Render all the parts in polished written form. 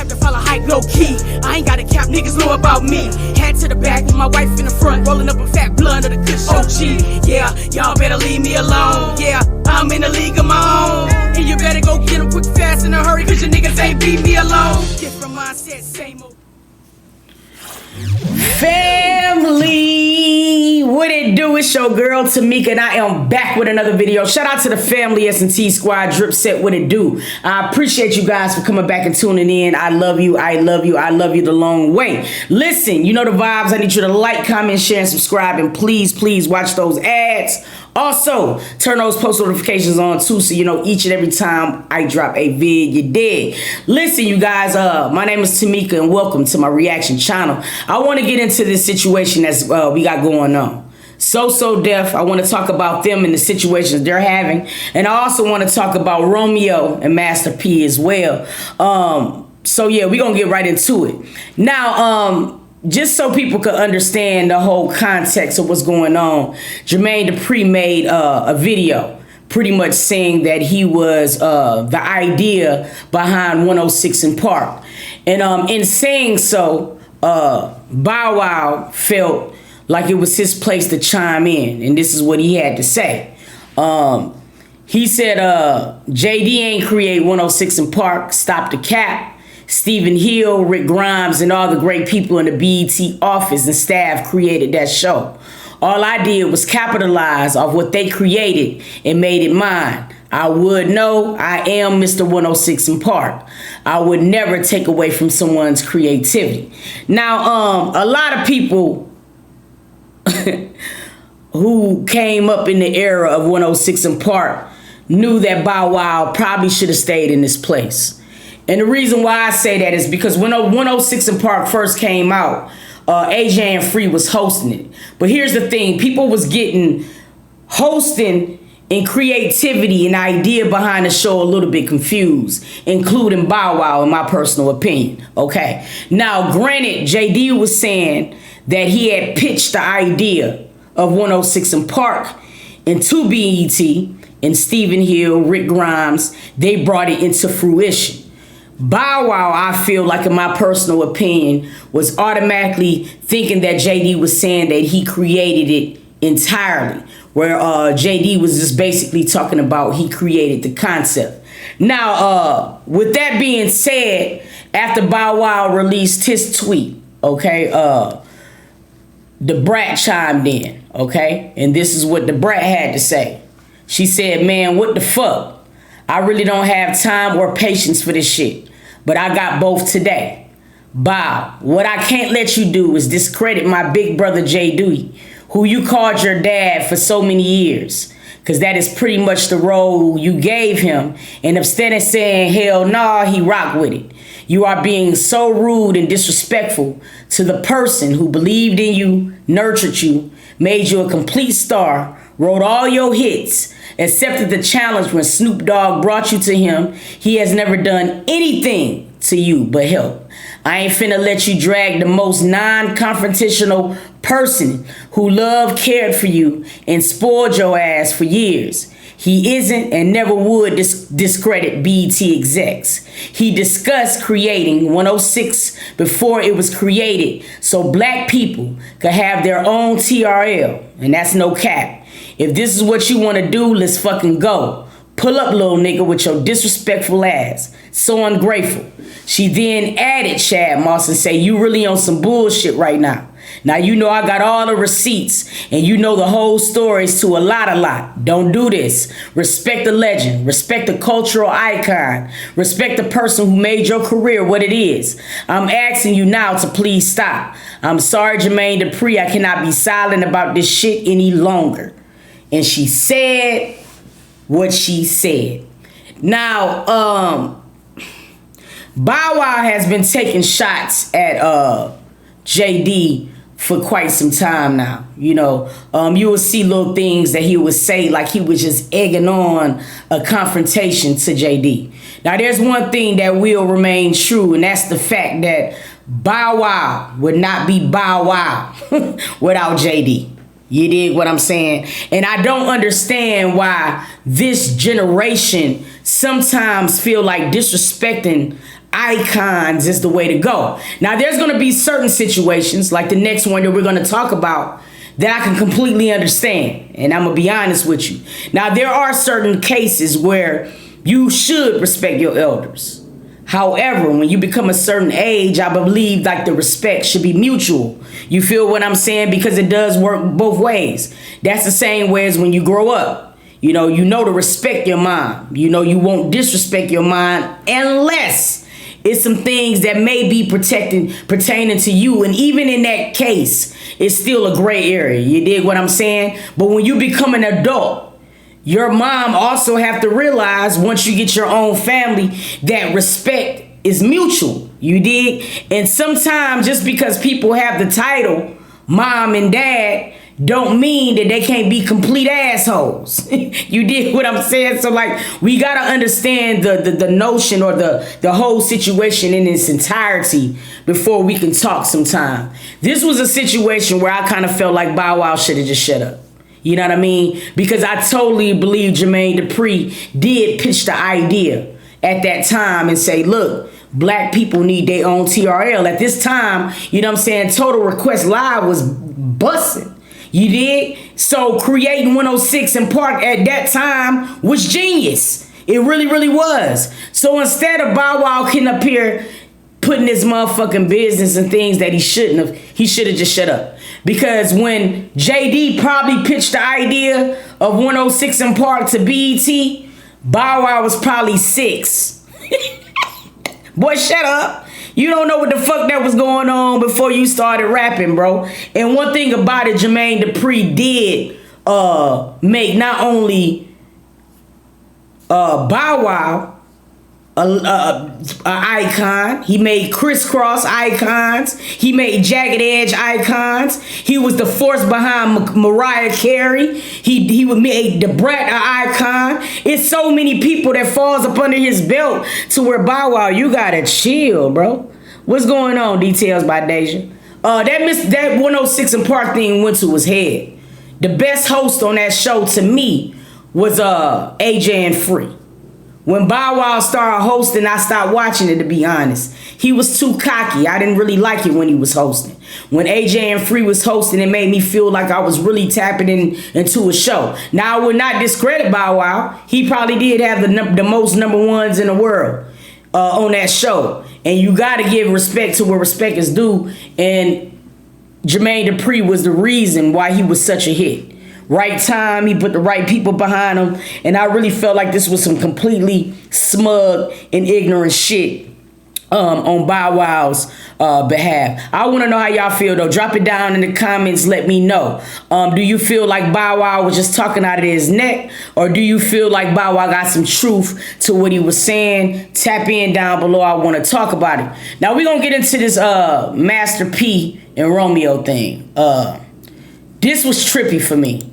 have to follow hype low key. I ain't got a cap, niggas know about me. Hat to the back with my wife in the front, rolling up a fat blunt of the kush OG. Yeah, y'all better leave me alone. Yeah, I'm in a league of my own. And you better go get them quick, fast, in a hurry, cause your niggas ain't beat me alone. Different mindset, same old. Family, what it do? It's your girl Tamika, and I am back with another video. Shout out to the family S&T squad, drip set, what it do? I appreciate you guys for coming back and tuning in. I love you, I love you, I love you the long way. Listen, you know the vibes. I need you to like, comment, share, and subscribe, and please watch those ads. Also, turn those post notifications on too, so you know each and every time I drop a vid, you dig. Listen, you guys, my name is Tamika, and welcome to my reaction channel. I want to get into this situation that's we got going on. So Def, I want to talk about them and the situations they're having, and I also want to talk about Romeo and Master P as well. So yeah, we're gonna get right into it now. Just so people could understand the whole context of what's going on, Jermaine Dupri made a video pretty much saying that he was the idea behind 106 in Park. And in saying so, Bow Wow felt like it was his place to chime in. And this is what he had to say. He said, JD ain't create 106 in Park, stop the cap. Stephen Hill, Rick Grimes, and all the great people in the BET office and staff created that show. All I did was capitalize off what they created and made it mine. I would know I am Mr. 106 in Park. I would never take away from someone's creativity. Now, a lot of people who came up in the era of 106 in Park knew that Bow Wow probably should have stayed in this place. And the reason why I say that is because when 106 in Park first came out, AJ and Free was hosting it. But here's the thing, people was getting hosting and creativity and idea behind the show a little bit confused, including Bow Wow in my personal opinion, okay? Now, granted, JD was saying that he had pitched the idea of 106 in Park into BET, and Stephen Hill, Rick Grimes, they brought it into fruition. Bow Wow, I feel like in my personal opinion, was automatically thinking that JD was saying that he created it entirely, where JD was just basically talking about he created the concept. Now, with that being said, after Bow Wow released his tweet, okay, the Brat chimed in, okay, and this is what the Brat had to say. She said, man, what the fuck? I really don't have time or patience for this shit, but I got both today. Bow, what I can't let you do is discredit my big brother JD, who you called your dad for so many years, because that is pretty much the role you gave him, and instead of saying hell nah, he rocked with it. You are being so rude and disrespectful to the person who believed in you, nurtured you, made you a complete star, wrote all your hits, accepted the challenge when Snoop Dogg brought you to him. He has never done anything to you but help. I ain't finna let you drag the most non-confrontational person who loved, cared for you, and spoiled your ass for years. He isn't and never would discredit BET execs. He discussed creating 106 before it was created so black people could have their own TRL, and that's no cap. If this is what you want to do, let's fucking go. Pull up, little nigga, with your disrespectful ass. So ungrateful. She then added Shad Moss and say, you really on some bullshit right now. Now, you know I got all the receipts and you know the whole stories to a lot. Don't do this. Respect the legend. Respect the cultural icon. Respect the person who made your career what it is. I'm asking you now to please stop. I'm sorry, Jermaine Dupri. I cannot be silent about this shit any longer. And she said what she said. Now, Bow Wow has been taking shots at JD for quite some time now. You know, you will see little things that he would say, like he was just egging on a confrontation to JD. Now, there's one thing that will remain true, and that's the fact that Bow Wow would not be Bow Wow without JD. You dig what I'm saying? And I don't understand why this generation sometimes feel like disrespecting icons is the way to go. Now, there's going to be certain situations, like the next one that we're going to talk about, that I can completely understand. And I'm going to be honest with you. Now, there are certain cases where you should respect your elders. However, when you become a certain age, I believe like the respect should be mutual. You feel what I'm saying? Because it does work both ways. That's the same way as when you grow up. You know to respect your mom. You won't disrespect your mom unless it's some things that may be pertaining to you. And even in that case, it's still a gray area. You dig what I'm saying? But when you become an adult, your mom also have to realize once you get your own family that respect is mutual. You dig? And sometimes just because people have the title mom and dad don't mean that they can't be complete assholes. You dig what I'm saying? So like we gotta understand the notion or the whole situation in its entirety before we can talk sometime. This was a situation where I kind of felt like Bow Wow should have just shut up. You know what I mean? Because I totally believe Jermaine Dupri did pitch the idea at that time and say, look, black people need their own TRL. At this time, you know what I'm saying, Total Request Live was busting. You did? So creating 106 in Park at that time was genius. It really, really was. So instead of Bow Wow getting up here putting his motherfucking business and things that he shouldn't have, he should have just shut up. Because when JD probably pitched the idea of 106 in Park to BET, Bow Wow was probably 6. Boy, shut up. You don't know what the fuck that was going on before you started rapping, bro. And one thing about it, Jermaine Dupri did make not only Bow Wow a icon. He made crisscross icons. He made jagged edge icons. He was the force behind Mariah Carey. He would make the Brat an icon. It's so many people that falls up under his belt to where Bow Wow, you gotta chill, bro. What's going on? Details by Deja. That 106 in Park thing went to his head. The best host on that show to me was AJ and Free. When Bow Wow started hosting, I stopped watching it, to be honest. He was too cocky. I didn't really like it when he was hosting. When AJ and Free was hosting, it made me feel like I was really tapping into a show. Now, I would not discredit Bow Wow. He probably did have the most number ones in the world on that show. And you got to give respect to where respect is due. And Jermaine Dupri was the reason why he was such a hit. Right time, he put the right people behind him, and I really felt like this was some completely smug and ignorant shit on Bow Wow's behalf. I want to know how y'all feel, though. Drop it down in the comments. Let me know. Do you feel like Bow Wow was just talking out of his neck, or do you feel like Bow Wow got some truth to what he was saying? Tap in down below. I want to talk about it. Now, we're going to get into this Master P and Romeo thing. This was trippy for me.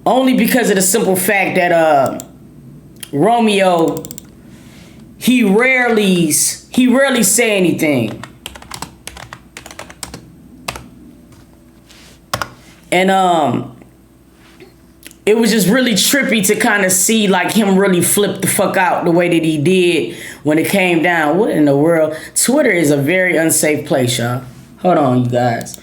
Only because of the simple fact that Romeo, he rarely say anything. And it was just really trippy to kind of see like him really flip the fuck out the way that he did when it came down. What in the world? Twitter is a very unsafe place, y'all. Hold on, you guys.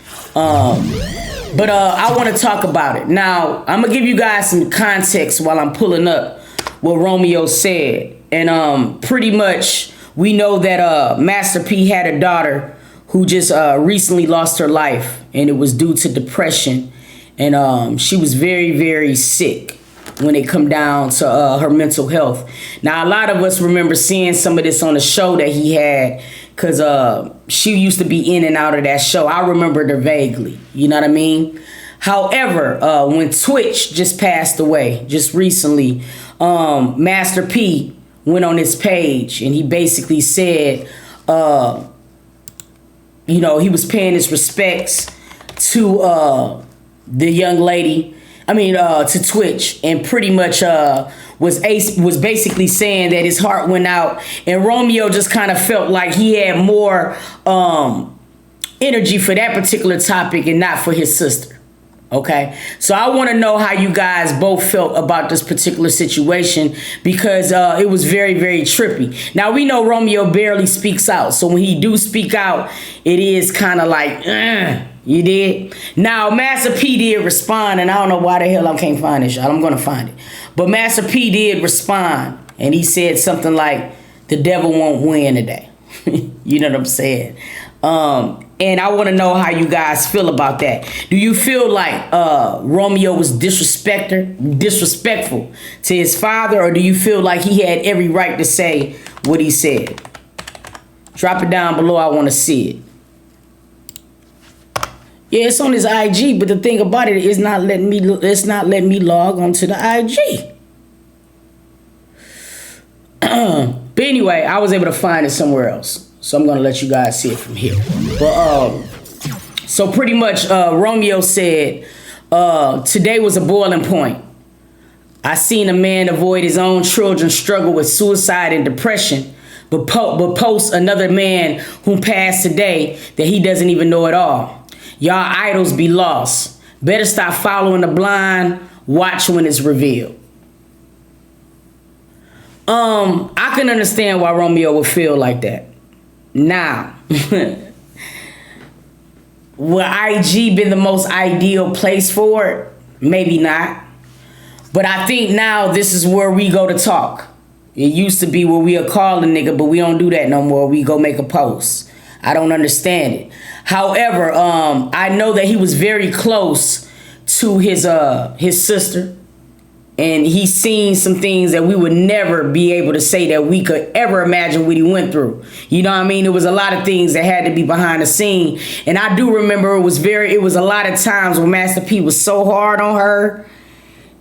But I want to talk about it. Now, I'm going to give you guys some context while I'm pulling up what Romeo said. And pretty much we know that Master P had a daughter who just recently lost her life. And it was due to depression. And she was very, very sick when it come down to her mental health. Now, a lot of us remember seeing some of this on the show that he had, because she used to be in and out of that show. I remembered her vaguely. You know what I mean? However, when Twitch just passed away just recently, Master P went on his page and he basically said, you know, he was paying his respects to the young lady. To Twitch, and pretty much was basically saying that his heart went out, and Romeo just kind of felt like he had more energy for that particular topic and not for his sister. Okay, so I want to know how you guys both felt about this particular situation because it was very, very trippy. Now we know Romeo barely speaks out, so when he do speak out, it is kind of like, you did. Now Master P did respond, and I don't know why the hell I can't find this, y'all. I'm gonna find it, but Master P did respond, and he said something like, "The devil won't win today." You know what I'm saying? And I want to know how you guys feel about that. Do you feel like Romeo was disrespectful to his father, or do you feel like he had every right to say what he said? Drop it down below. I want to see it. Yeah, it's on his IG, but the thing about it is not letting me. It's not letting me log onto the IG. But anyway, I was able to find it somewhere else. So I'm going to let you guys see it from here. But so pretty much Romeo said, today was a boiling point. I seen a man avoid his own children struggle with suicide and depression, but post another man who passed today that he doesn't even know at all. Y'all idols be lost. Better stop following the blind. Watch when it's revealed. I can understand why Romeo would feel like that. Now, will IG been the most ideal place for it? Maybe not. But I think now this is where we go to talk. It used to be where we'll call a nigga, but we don't do that no more. We go make a post. I don't understand it. However, I know that he was very close to his sister. And he's seen some things that we would never be able to say that we could ever imagine what he went through. You know what I mean? It was a lot of things that had to be behind the scene. And I do remember it was a lot of times when Master P was so hard on her,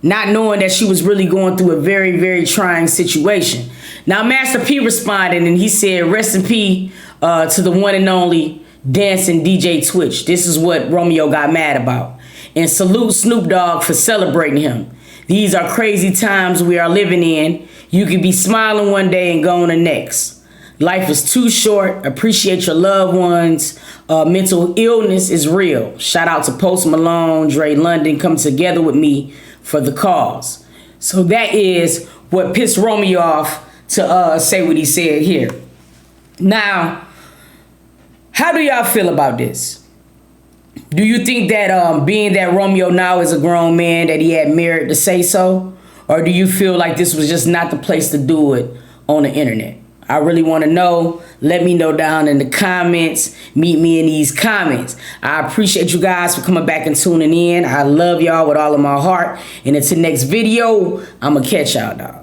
not knowing that she was really going through a very, very trying situation. Now, Master P responded and he said, rest in peace to the one and only dancing DJ Twitch. This is what Romeo got mad about. And salute Snoop Dogg for celebrating him. These are crazy times we are living in. You could be smiling one day and going the next. Life is too short. Appreciate your loved ones. Mental illness is real. Shout out to Post Malone, Dre London, come together with me for the cause. So that is what pissed Romeo off to say what he said here. Now, how do y'all feel about this? Do you think that being that Romeo now is a grown man that he had merit to say so? Or do you feel like this was just not the place to do it on the internet? I really want to know. Let me know down in the comments. Meet me in these comments. I appreciate you guys for coming back and tuning in. I love y'all with all of my heart. And until next video, I'm going to catch y'all, dog.